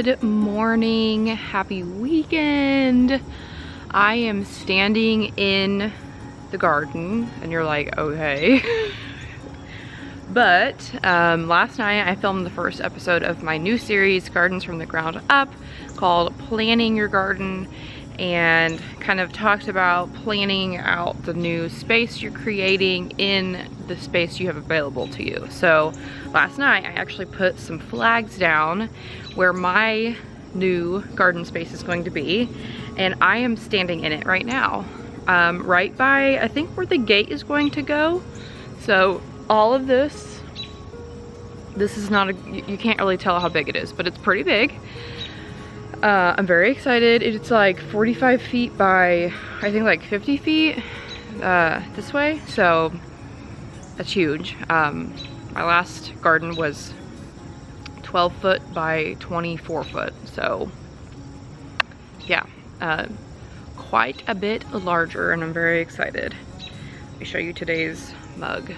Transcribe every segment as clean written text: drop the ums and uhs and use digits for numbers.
Good morning, happy weekend. I am standing in the garden and you're like, okay. But last night I filmed the first episode of my new series, Gardens from the Ground Up, called Planning Your Garden, and kind of talked about planning out the new space you're creating in the space you have available to you. So last night I actually put some flags down where my new garden space is going to be, and I am standing in it right now, right by, I think, where the gate is going to go. So all of this is not a, you can't really tell how big it is, but it's pretty big. I'm very excited. It's like 45 feet by, I think, like 50 feet this way, so that's huge. My last garden was 12 foot by 24 foot, so yeah, quite a bit larger, and I'm very excited. Let me show you today's mug.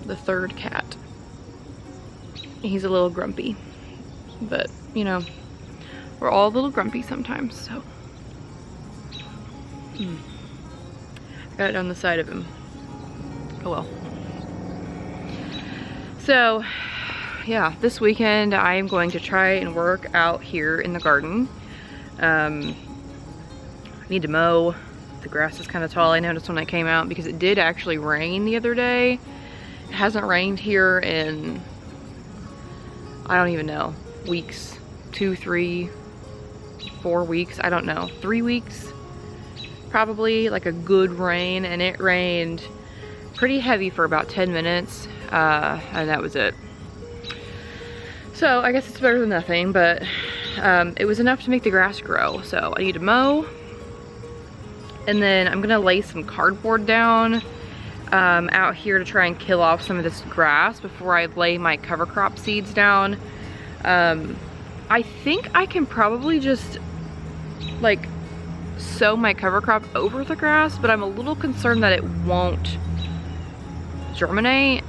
The third cat. He's a little grumpy, but you know, we're all a little grumpy sometimes, so. I got it on the side of him. Oh well. So, yeah, this weekend I am going to try and work out here in the garden. I need to mow. The grass is kind of tall, I noticed when I came out, because it did actually rain the other day. It hasn't rained here in, I don't even know, weeks. 2, 3, 4 weeks, I don't know, 3 weeks probably, like a good rain, and it rained pretty heavy for about 10 minutes, and that was it. So I guess it's better than nothing, but it was enough to make the grass grow. So I need to mow, and then I'm gonna lay some cardboard down out here to try and kill off some of this grass before I lay my cover crop seeds down. I think I can probably just like sow my cover crop over the grass, but I'm a little concerned that it won't germinate.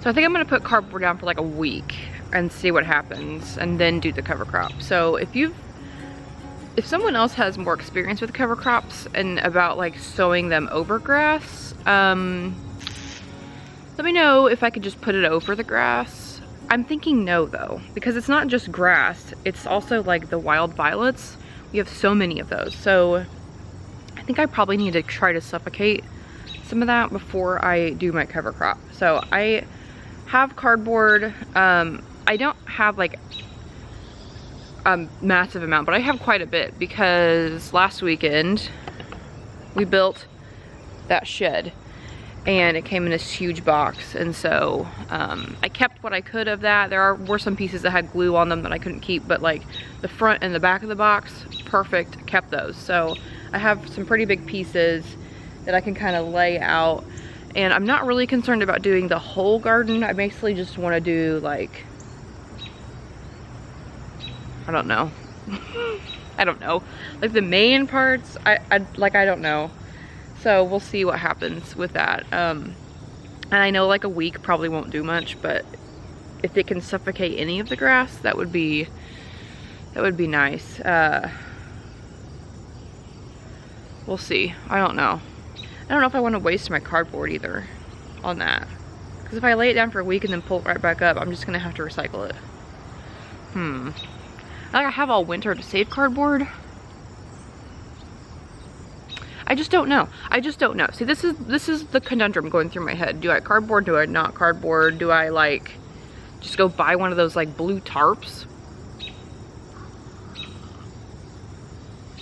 So I think I'm gonna put cardboard down for like a week and see what happens, and then do the cover crop. So if someone else has more experience with cover crops and about like sowing them over grass, let me know if I could just put it over the grass. I'm thinking no though, because it's not just grass, it's also like the wild violets. We have so many of those, so I think I probably need to try to suffocate some of that before I do my cover crop. So I have cardboard. I don't have like a massive amount, but I have quite a bit, because last weekend we built that shed and it came in this huge box, and so I kept what I could of that. There were some pieces that had glue on them that I couldn't keep, but like the front and the back of the box, perfect, kept those. So I have some pretty big pieces that I can kind of lay out, and I'm not really concerned about doing the whole garden. I basically just want to do like, I don't know. I don't know, like the main parts. I don't know. So we'll see what happens with that. And I know like a week probably won't do much, but if it can suffocate any of the grass, that would be nice. We'll see. I don't know. I don't know if I want to waste my cardboard either on that, because if I lay it down for a week and then pull it right back up, I'm just gonna have to recycle it. Like I have all winter to save cardboard. I just don't know. I just don't know. See, this is the conundrum going through my head. Do I cardboard? Do I not cardboard? Do I like just go buy one of those like blue tarps?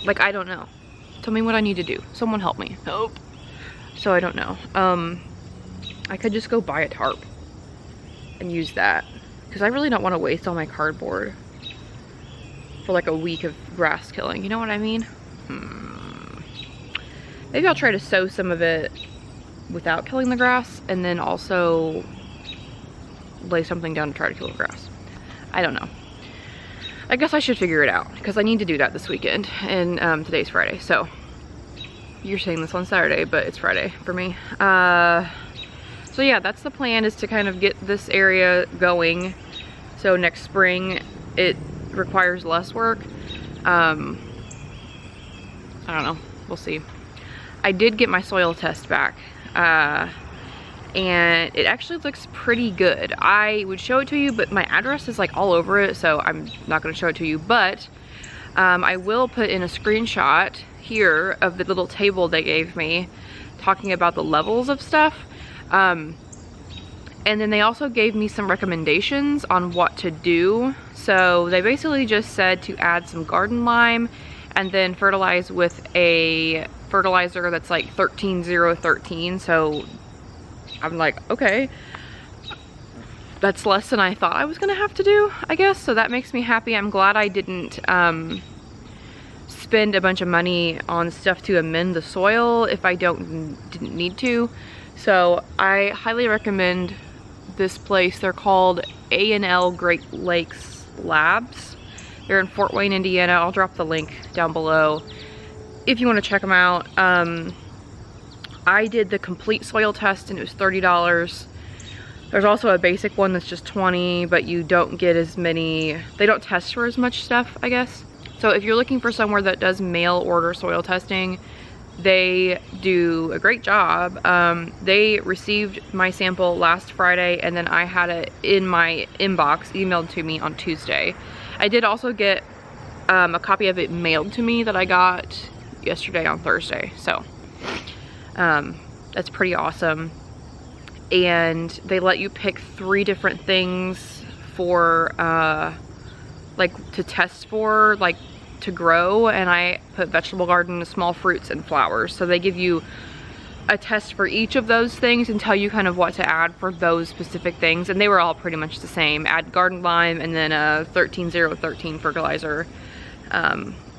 Like, I don't know. Tell me what I need to do. Someone help me. Help. So I don't know. I could just go buy a tarp and use that, because I really don't want to waste all my cardboard for like a week of grass killing. You know what I mean? Maybe I'll try to sow some of it without killing the grass, and then also lay something down to try to kill the grass. I don't know. I guess I should figure it out, because I need to do that this weekend, and today's Friday, so you're saying this on Saturday, but it's Friday for me. So yeah, that's the plan, is to kind of get this area going So next spring it requires less work. I don't know, we'll see. I did get my soil test back, and it actually looks pretty good. I would show it to you, but my address is like all over it, so I'm not gonna show it to you, but I will put in a screenshot here of the little table they gave me talking about the levels of stuff. And then they also gave me some recommendations on what to do. So they basically just said to add some garden lime and then fertilize with a fertilizer that's like 13-0-13. So I'm like, okay, that's less than I thought I was gonna have to do, I guess. So that makes me happy. I'm glad I didn't spend a bunch of money on stuff to amend the soil if I didn't need to. So I highly recommend this place. They're called A&L Great Lakes Labs. They're in Fort Wayne, Indiana. I'll drop the link down below if you want to check them out. I did the complete soil test and it was $30. There's also a basic one that's just $20, but you don't get as many, they don't test for as much stuff, I guess. So if you're looking for somewhere that does mail order soil testing, they do a great job. They received my sample last Friday, and then I had it in my inbox emailed to me on Tuesday. I did also get a copy of it mailed to me that I got yesterday on Thursday. So that's pretty awesome. And they let you pick 3 different things for like to test for, like to grow, and I put vegetable garden, small fruits, and flowers. So they give you a test for each of those things and tell you kind of what to add for those specific things, and they were all pretty much the same. Add garden lime and then a 13-0-13 fertilizer.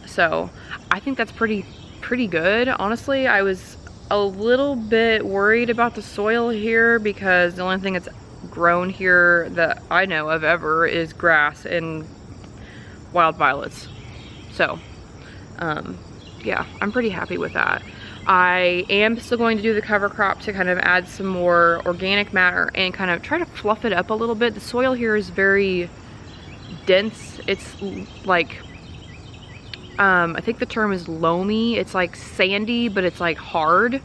So I think that's pretty good, honestly. I was a little bit worried about the soil here because the only thing that's grown here that I know of ever is grass and wild violets. So yeah, I'm pretty happy with that. I am still going to do the cover crop to kind of add some more organic matter and kind of try to fluff it up a little bit. The soil here is very dense. It's like, I think the term is loamy. It's like sandy, but it's like hard.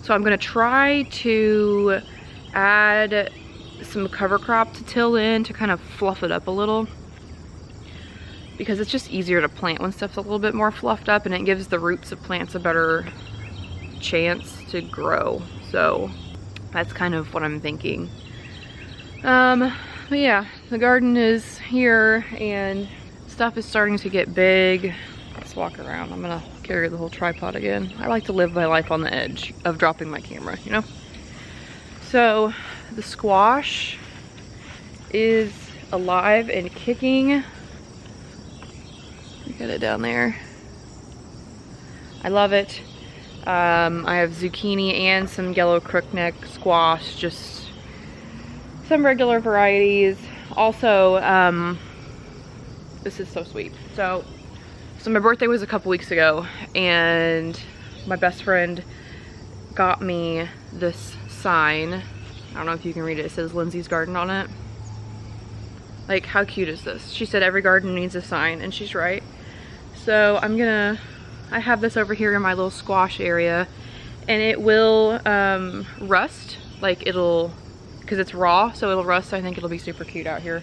So I'm gonna try to add some cover crop to till in to kind of fluff it up a little, because it's just easier to plant when stuff's a little bit more fluffed up, and it gives the roots of plants a better chance to grow. So that's kind of what I'm thinking. But yeah, the garden is here and stuff is starting to get big. Let's walk around. I'm gonna carry the whole tripod again. I like to live my life on the edge of dropping my camera, you know? So the squash is alive and kicking. Look at it down there. I love it. I have zucchini and some yellow crookneck squash, just some regular varieties. Also, this is so sweet. So my birthday was a couple weeks ago, and my best friend got me this sign. I don't know if you can read it. It says Lindsay's Garden on it. Like, how cute is this? She said every garden needs a sign, and she's right. So I have this over here in my little squash area, and it will rust. Like, because it's raw, so it'll rust. So I think it'll be super cute out here.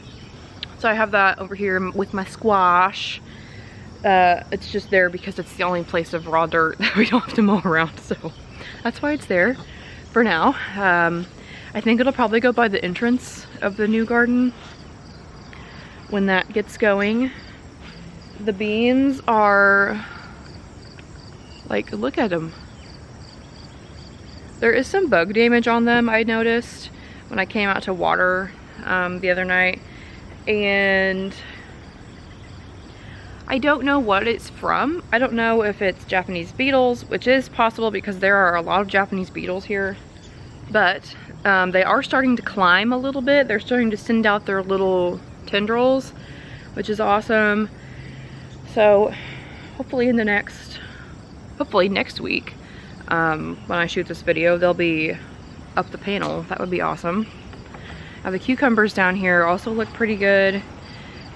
So I have that over here with my squash. It's just there because it's the only place of raw dirt that we don't have to mow around, so that's why it's there for now. I think it'll probably go by the entrance of the new garden when that gets going. The beans are, like, look at them. There is some bug damage on them, I noticed when I came out to water the other night, and I don't know what it's from. I don't know if it's Japanese beetles, which is possible because there are a lot of Japanese beetles here, but they are starting to climb a little bit. They're starting to send out their little tendrils, which is awesome. So hopefully next week, when I shoot this video, they'll be up the panel. That would be awesome. Now the cucumbers down here also look pretty good.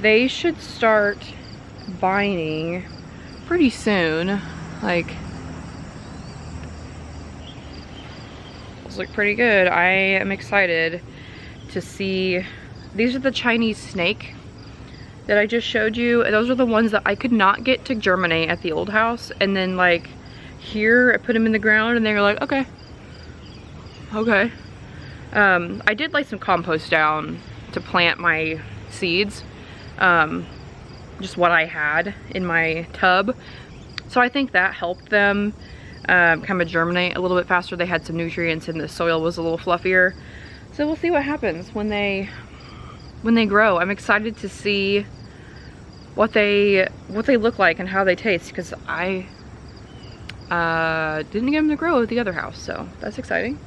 They should start bining pretty soon. Like, those look pretty good. I am excited to see. These are the Chinese snake that I just showed you. Those are the ones that I could not get to germinate at the old house. And then like here, I put them in the ground and they were like, okay. I did lay some compost down to plant my seeds. Just what I had in my tub. So I think that helped them kind of germinate a little bit faster. They had some nutrients and the soil was a little fluffier. So we'll see what happens when they grow. I'm excited to see what they look like and how they taste, because I didn't get them to grow at the other house, so that's exciting.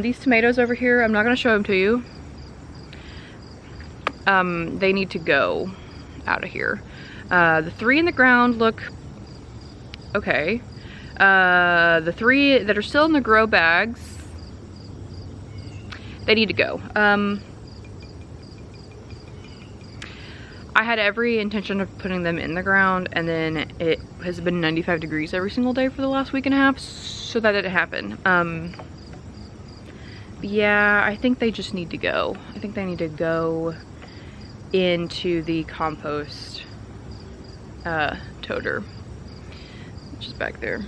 These tomatoes over here, I'm not going to show them to you. They need to go out of here. The 3 in the ground look okay. The 3 that are still in the grow bags, they need to go. I had every intention of putting them in the ground, and then it has been 95 degrees every single day for the last week and a half, so that didn't happen. Yeah, I think they just need to go. I think they need to go into the compost toter, which is back there.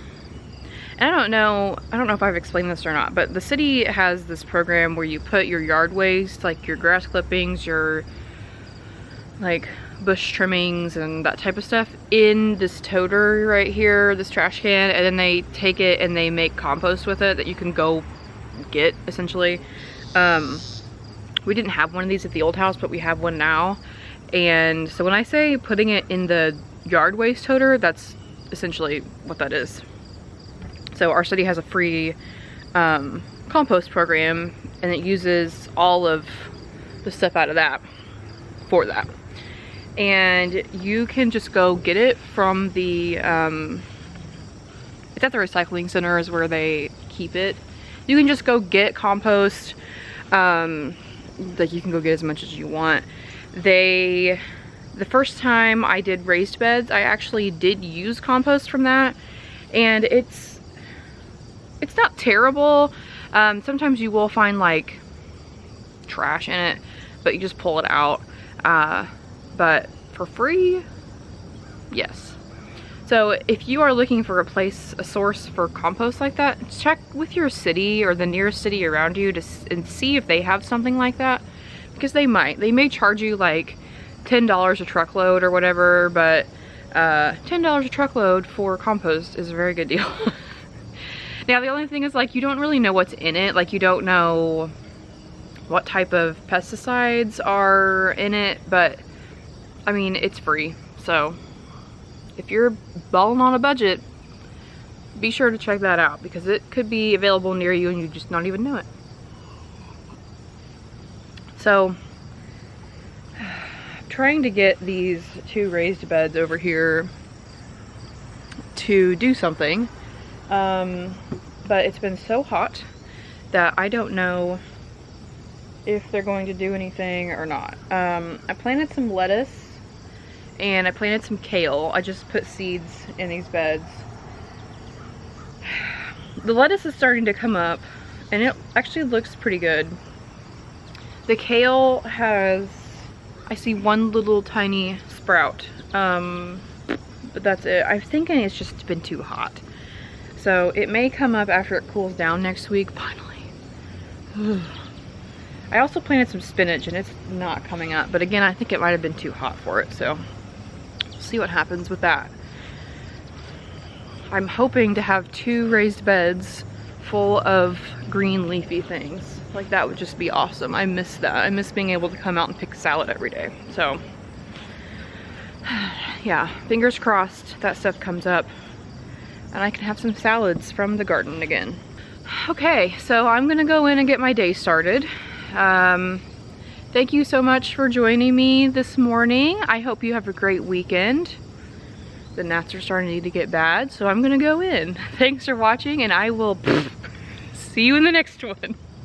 And I don't know if I've explained this or not, but the city has this program where you put your yard waste, like your grass clippings, your like bush trimmings and that type of stuff, in this toter right here, this trash can, and then they take it and they make compost with it that you can go get, essentially. We didn't have one of these at the old house, but we have one now. And so when I say putting it in the yard waste toter, that's essentially what that is. So our city has a free compost program, and it uses all of the stuff out of that for that. And you can just go get it from the, it's at the recycling center is where they keep it. You can just go get compost, like you can go get as much as you want. The first time I did raised beds, I actually did use compost from that, and it's not terrible. Sometimes you will find like trash in it, but you just pull it out. But for free, yes. So if you are looking for a source for compost like that, check with your city or the nearest city around you and see if they have something like that, because they may charge you like $10 a truckload or whatever, but $10 a truckload for compost is a very good deal. Now the only thing is, like, you don't really know what's in it. Like, you don't know what type of pesticides are in it, but I mean, it's free. So if you're balling on a budget, be sure to check that out, because it could be available near you and you just not even know it. So I'm trying to get these 2 raised beds over here to do something, but it's been so hot that I don't know if they're going to do anything or not. I planted some lettuce and I planted some kale. I just put seeds in these beds. The lettuce is starting to come up and it actually looks pretty good. The kale has, I see one little tiny sprout, but that's it. I'm thinking it's just been too hot. So it may come up after it cools down next week, finally. I also planted some spinach and it's not coming up, but again, I think it might have been too hot for it, so we'll see what happens with that. I'm hoping to have 2 raised beds full of green leafy things. Like, that would just be awesome. I miss that. I miss being able to come out and pick salad every day. So yeah, fingers crossed that stuff comes up and I can have some salads from the garden again. Okay, so I'm gonna go in and get my day started. Thank you so much for joining me this morning. I hope you have a great weekend. The gnats are starting to get bad, so I'm gonna go in. Thanks for watching, and I will see you in the next one.